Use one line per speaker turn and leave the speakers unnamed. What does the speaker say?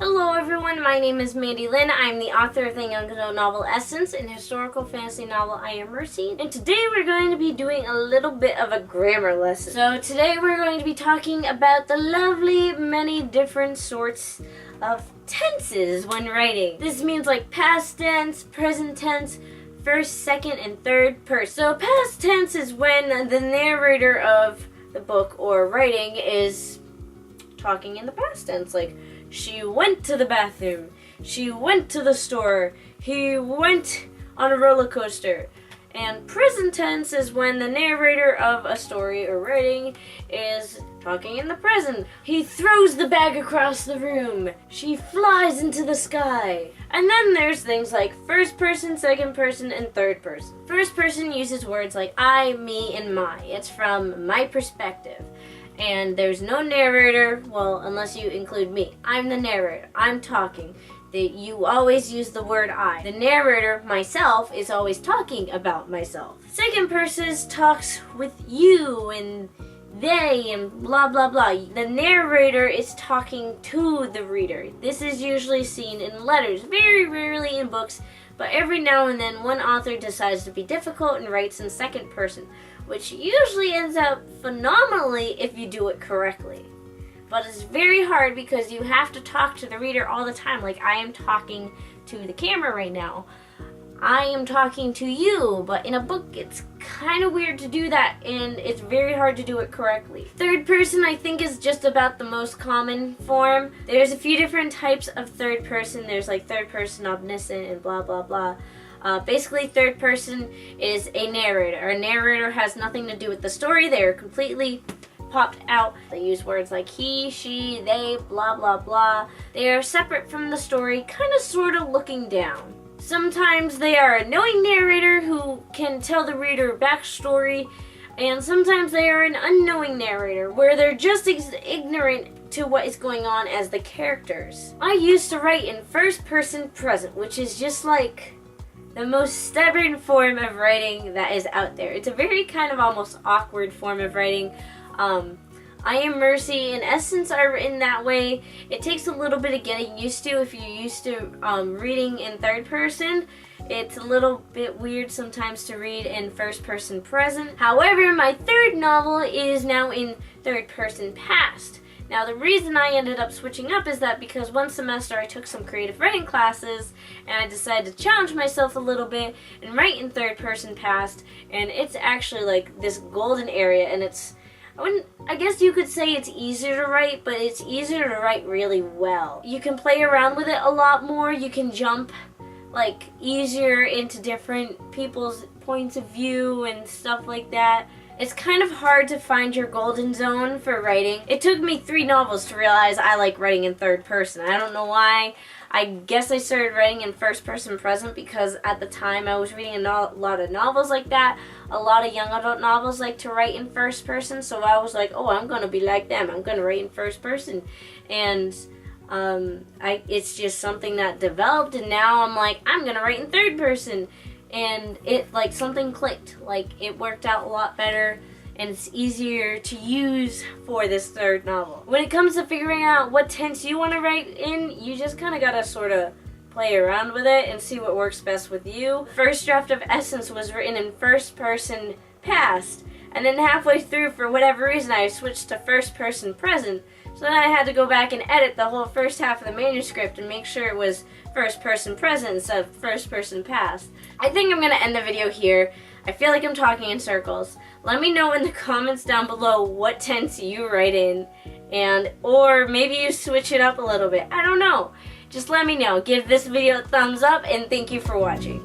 Hello everyone, my name is Mandi Lynn. I'm the author of the young adult novel Essence and historical fantasy novel I Am Mercy. And today we're going to be doing a little bit of a grammar lesson. So today we're going to be talking about the lovely many different sorts of tenses when writing. This means like past tense, present tense, first, second, and third person. So past tense is when the narrator of the book or writing is talking in the past tense, like she went to the bathroom, she went to the store, he went on a roller coaster. And present tense is when the narrator of a story or writing is talking in the present. He throws the bag across the room, she flies into the sky. And then there's things like first person, second person, and third person. First person uses words like I, me, and my. It's from my perspective. And there's no narrator, well, unless you include me. I'm the narrator. I'm talking. You always use the word I. The narrator, myself, is always talking about myself. Second person talks with you and they and blah blah blah. The narrator is talking to the reader. This is usually seen in letters, very rarely in books, but every now and then one author decides to be difficult and writes in second person, which usually ends up phenomenally if you do it correctly. But it's very hard because you have to talk to the reader all the time, like I am talking to the camera right now. I am talking to you, but in a book it's kind of weird to do that and it's very hard to do it correctly. Third person I think is just about the most common form. There's a few different types of third person. There's like third person omniscient and blah blah blah. Basically, third person is a narrator. A narrator has nothing to do with the story. They are completely popped out. They use words like he, she, they, blah, blah, blah. They are separate from the story, kind of, sort of looking down. Sometimes they are a knowing narrator who can tell the reader backstory, and sometimes they are an unknowing narrator where they're just ignorant to what is going on as the characters. I used to write in first person present, which is just like the most stubborn form of writing that is out there. It's a very kind of almost awkward form of writing. I Am Mercy and Essence are written that way. It takes a little bit of getting used to if you're used to reading in third person. It's a little bit weird sometimes to read in first person present. However, my third novel is now in third person past. Now the reason I ended up switching up is that because one semester I took some creative writing classes and I decided to challenge myself a little bit and write in third person past, and it's actually like this golden area, and I guess you could say it's easier to write, but it's easier to write really well. You can play around with it a lot more. You can jump like easier into different people's points of view and stuff like that. It's kind of hard to find your golden zone for writing. It took me 3 novels to realize I like writing in third person. I don't know why. I guess I started writing in first person present because at the time I was reading a lot of novels like that. A lot of young adult novels like to write in first person, so I was like, oh, I'm going to be like them. I'm going to write in first person. And it's just something that developed, and now I'm like, I'm going to write in third person. And it, like, something clicked. Like, it worked out a lot better, and it's easier to use for this third novel. When it comes to figuring out what tense you want to write in, you just kind of gotta sort of play around with it and see what works best with you. First draft of Essence was written in first person past, and then halfway through, for whatever reason, I switched to first person present. So then I had to go back and edit the whole first half of the manuscript and make sure it was first person present instead of first person past. I think I'm going to end the video here. I feel like I'm talking in circles. Let me know in the comments down below what tense you write in, or maybe you switch it up a little bit. I don't know. Just let me know. Give this video a thumbs up, and thank you for watching.